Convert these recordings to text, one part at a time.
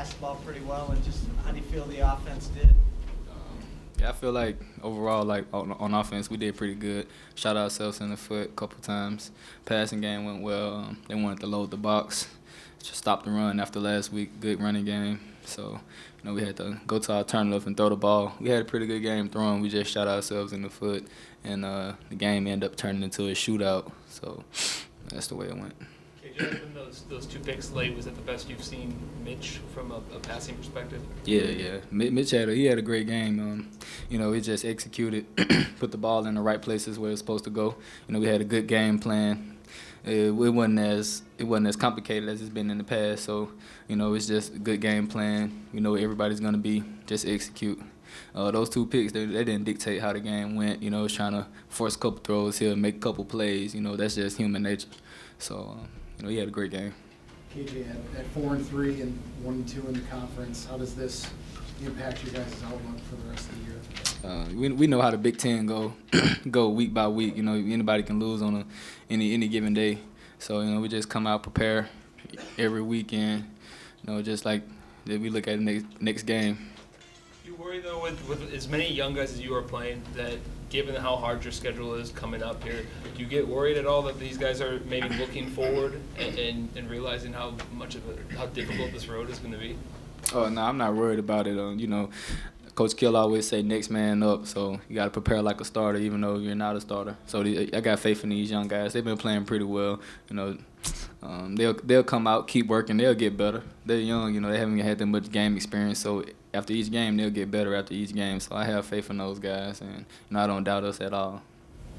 passed the ball pretty well, and just how do you feel the offense did? Yeah, I feel like overall, like on offense, we did pretty good. Shot ourselves in the foot a couple times. Passing game went well. They wanted to load the box, just stop the run after last week. Good running game. So, we had to go to alternative and throw the ball. We had a pretty good game throwing. We just shot ourselves in the foot, and the game ended up turning into a shootout. So that's the way it went. KJ, those two picks late, was that the best you've seen Mitch from a passing perspective? Yeah. Mitch had a great game. He just executed, put the ball in the right places where it's supposed to go. We had a good game plan. It wasn't as complicated as it's been in the past. So, it's just a good game plan. Everybody's gonna be just execute. Those two picks, they didn't dictate how the game went. It's trying to force a couple throws here, make a couple plays. That's just human nature. So, he had a great game. KJ, at 4-3 and 1-2 in the conference, how does this impact your guys' outlook for the rest of the year? We know how the Big Ten go week by week. Anybody can lose on any given day. So we just come out prepare every weekend. Just like we look at the next game. You worry though with as many young guys as you are playing that, given how hard your schedule is coming up here, do you get worried at all that these guys are maybe looking forward and realizing how difficult this road is going to be? Oh no, I'm not worried about it. Coach Kill always say next man up, so you got to prepare like a starter, even though you're not a starter. So I got faith in these young guys. They've been playing pretty well. They'll come out, keep working, they'll get better. They're young, they haven't had that much game experience, so after each game they'll get better after each game. So I have faith in those guys, and I don't doubt us at all.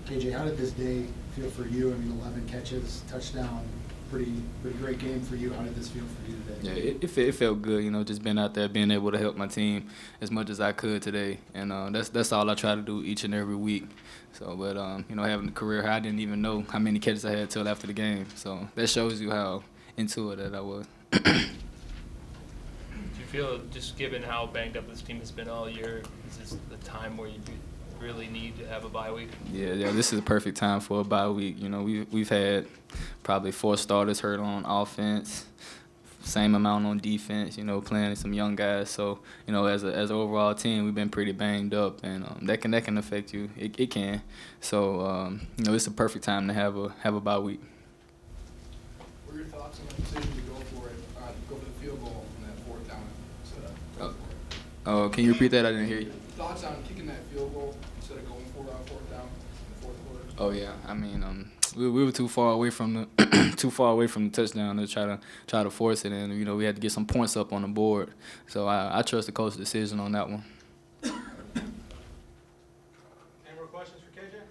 KJ, how did this day feel for you? 11 catches, touchdown, pretty great game for you. How did this feel for you today? Yeah, it felt good, just being out there, being able to help my team as much as I could today. And that's all I try to do each and every week. So, but, having a career high, I didn't even know how many catches I had till after the game. So that shows you how into it that I was. Do you feel, just given how banged up this team has been all year, is this the time where you really need to have a bye week? Yeah, this is a perfect time for a bye week. We've had probably 4 starters hurt on offense, same amount on defense, playing some young guys. So, as an overall team, we've been pretty banged up, and that can affect you. It can. So, it's a perfect time to have a bye week. What are your thoughts on the decision to go for the field goal on that 4th down instead of going for it? Oh, can you repeat that? I didn't hear you. Thoughts on kicking that field goal instead of going for it on 4th down in the 4th quarter? Oh yeah, we were too far away from the touchdown to try to force it, and we had to get some points up on the board. So I trust the coach's decision on that one. Any more questions for KJ?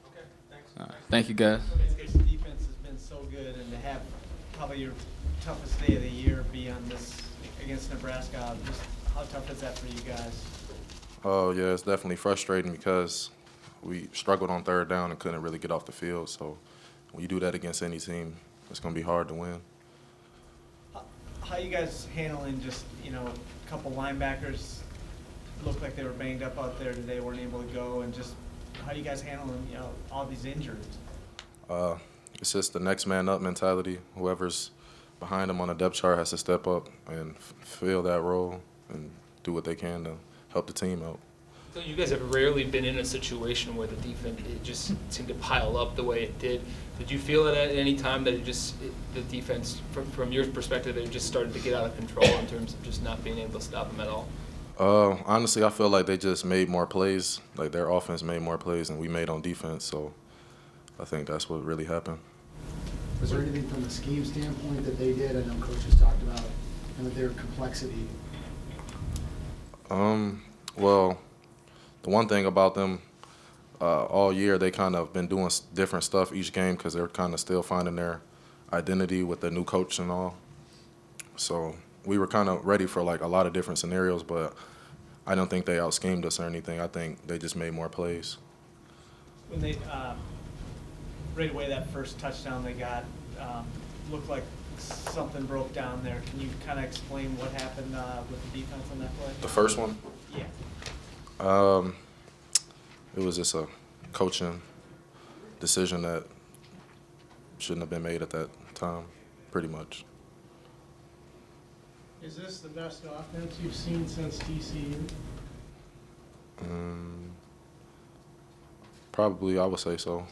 Okay, thanks. All right, thank you guys. This defense has been so good, and to have probably your toughest day of the year be on this against Nebraska, just how tough is that for you guys? Oh, yeah, it's definitely frustrating because we struggled on 3rd down and couldn't really get off the field. So when you do that against any team, it's going to be hard to win. How you guys handling just, a couple linebackers looked like they were banged up out there today, weren't able to go, and just how you guys handling, all these injuries? It's just the next man up mentality. Whoever's behind them on the depth chart has to step up and fill that role and do what they can to help the team out. So you guys have rarely been in a situation where the defense just seemed to pile up the way it did. Did you feel it at any time that the defense, from your perspective, it just started to get out of control in terms of just not being able to stop them at all? Honestly, I feel like they just made more plays. Like their offense made more plays than we made on defense. So I think that's what really happened. Was there anything from a scheme standpoint that they did? I know coaches talked about their complexity. Well, the one thing about them all year, they kind of been doing different stuff each game because they're kind of still finding their identity with the new coach and all. So we were kind of ready for like a lot of different scenarios, but I don't think they out-schemed us or anything. I think they just made more plays. When they right away that first touchdown they got, looked like something broke down there. Can you kind of explain what happened with the defense on that play? The first one? Yeah. It was just a coaching decision that shouldn't have been made at that time, pretty much. Is this the best offense you've seen since TCU? Probably, I would say so.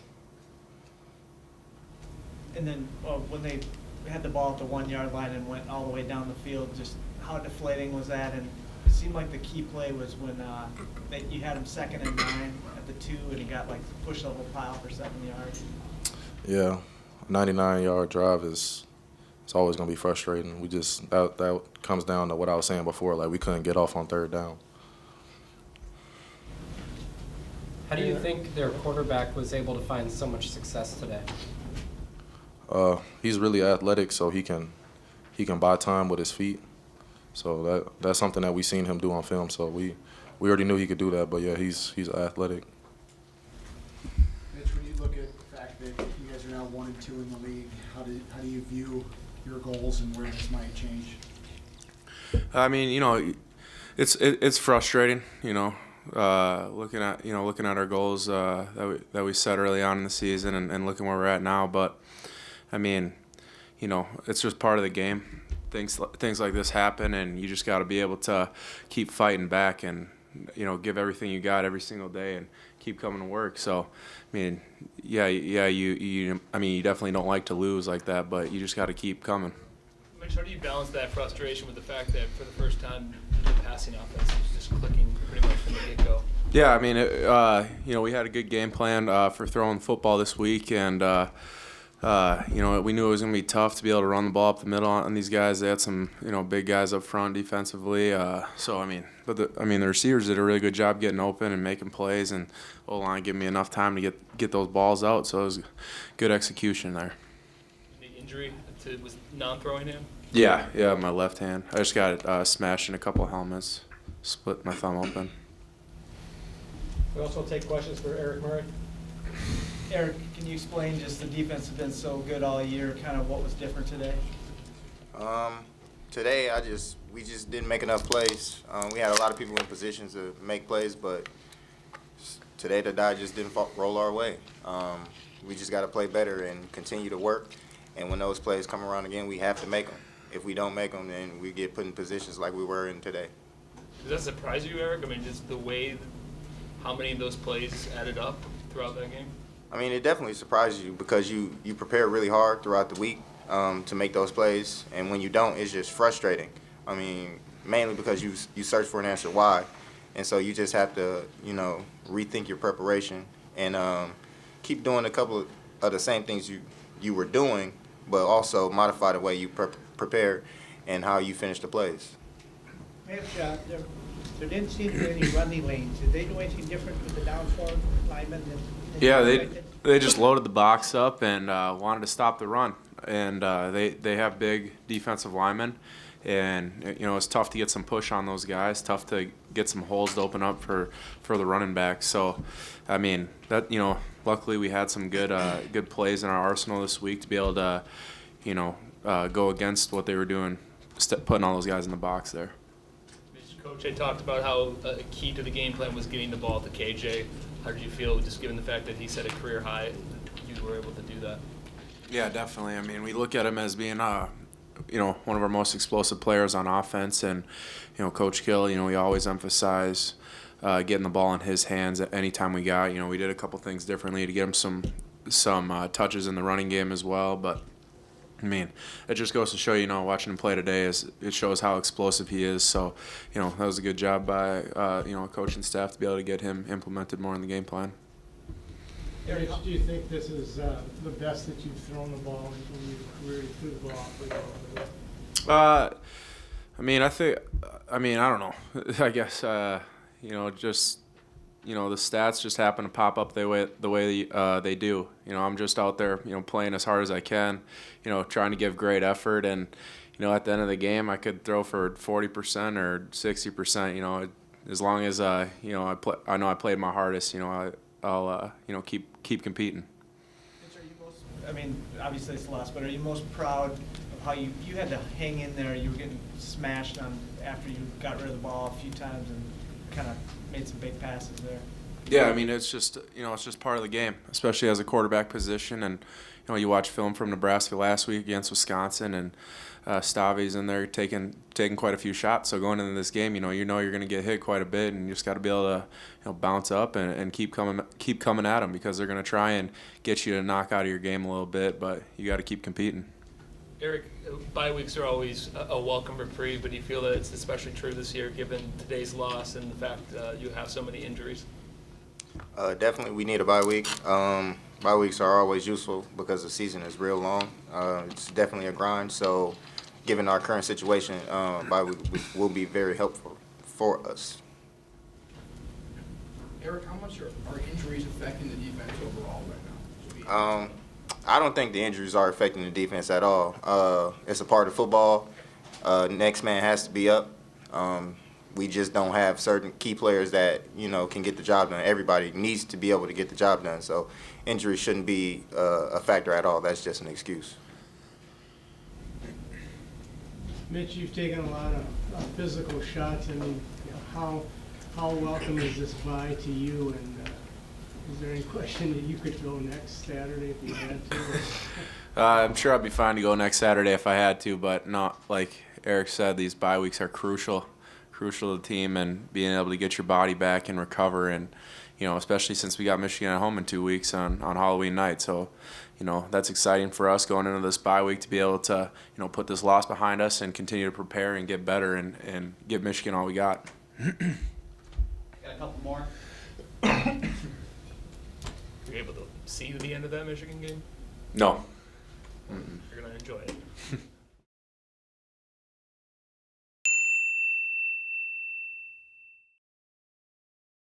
And then when they had the ball at the 1 yard line and went all the way down the field, just how deflating was that? And it seemed like the key play was when you had him 2nd and 9 at the 2, and he got like push level pile for 7 yards. Yeah, a 99-yard drive it's always gonna be frustrating. We just that comes down to what I was saying before. Like we couldn't get off on 3rd down. How do you think their quarterback was able to find so much success today? He's really athletic, so he can buy time with his feet. So that's something that we seen him do on film. So we already knew he could do that. But yeah, he's athletic. Mitch, when you look at the fact that you guys are now 1-2 in the league, how do you view your goals and where this might change? I mean, it's frustrating, looking at our goals that we set early on in the season and looking where we're at now. But I mean, it's just part of the game. Things like this happen, and you just got to be able to keep fighting back and give everything you got every single day and keep coming to work. So, I mean, you definitely don't like to lose like that, but you just got to keep coming. Mitch, how do you balance that frustration with the fact that for the first time the passing offense is just clicking pretty much from the get-go? Yeah, I mean, we had a good game plan for throwing football this week, and we knew it was going to be tough to be able to run the ball up the middle on these guys. They had some big guys up front defensively. The receivers did a really good job getting open and making plays, and O-line gave me enough time to get those balls out. So it was good execution there. Any injury was non-throwing him? Yeah, my left hand. I just got smashed in a couple of helmets, split my thumb open. We also take questions for Eric Murray. Eric, can you explain just the defense has been so good all year, kind of what was different today? Today we just didn't make enough plays. We had a lot of people in positions to make plays, but today the die just didn't roll our way. We just got to play better and continue to work. And when those plays come around again, we have to make them. If we don't make them, then we get put in positions like we were in today. Does that surprise you, Eric? I mean, just the way, how many of those plays added up throughout that game? I mean, it definitely surprises you because you prepare really hard throughout the week to make those plays, and when you don't, it's just frustrating. I mean, mainly because you search for an answer why, and so you just have to, rethink your preparation and keep doing a couple of the same things you were doing, but also modify the way you prepare and how you finish the plays. Mitch, there didn't seem to be any running lanes. Did they do anything different with the down four linemen? Yeah, they just loaded the box up and wanted to stop the run. And they have big defensive linemen, and it's tough to get some push on those guys. Tough to get some holes to open up for the running back. So, I mean that luckily we had some good plays in our arsenal this week to be able to go against what they were doing, putting all those guys in the box there. Coach, I talked about how a key to the game plan was getting the ball to KJ. How did you feel, just given the fact that he set a career high, you were able to do that? Yeah, definitely. I mean, we look at him as being, one of our most explosive players on offense, and Coach Gill, we always emphasize getting the ball in his hands at any time we got. We did a couple things differently to get him some touches in the running game as well, but. I mean, it just goes to show, watching him play today, it shows how explosive he is. So, that was a good job by, coaching staff to be able to get him implemented more in the game plan. Eric, do you think this is the best that you've thrown the ball in your career? You threw the ball pretty well. I don't know. I guess, the stats just happen to pop up the way they do. I'm just out there, playing as hard as I can, trying to give great effort. And, at the end of the game, I could throw for 40% or 60%, as long as, I know I played my hardest, I'll keep competing. Obviously it's lost, but are you most proud of how you had to hang in there? You were getting smashed on after you got rid of the ball a few times and kind of made some big passes there. Yeah, I mean, it's just part of the game, especially as a quarterback position. And you watch film from Nebraska last week against Wisconsin, and Stavi's in there taking quite a few shots. So going into this game, you're going to get hit quite a bit, and you just got to be able to bounce up and keep coming at them, because they're going to try and get you to knock out of your game a little bit, but you got to keep competing. Eric, bye weeks are always a welcome reprieve, but do you feel that it's especially true this year given today's loss and the fact you have so many injuries? Definitely, we need a bye week. Bye weeks are always useful because the season is real long. It's definitely a grind. So, given our current situation, bye week will be very helpful for us. Eric, how much are injuries affecting the defense overall right now? I don't think the injuries are affecting the defense at all. It's a part of football. Next man has to be up. We just don't have certain key players that can get the job done. Everybody needs to be able to get the job done. So injury shouldn't be a factor at all. That's just an excuse. Mitch, you've taken a lot of physical shots. I mean, how welcome is this bye to you? And is there any question that you could go next Saturday if you had to? I'm sure I'd be fine to go next Saturday if I had to, but not like Eric said. These bye weeks are crucial to the team, and being able to get your body back and recover, and especially since we got Michigan at home in 2 weeks on Halloween night. So that's exciting for us going into this bye week to be able to put this loss behind us and continue to prepare and get better and give Michigan all we got. Got a couple more. Were you able to see the end of that Michigan game? No. You're going to enjoy it.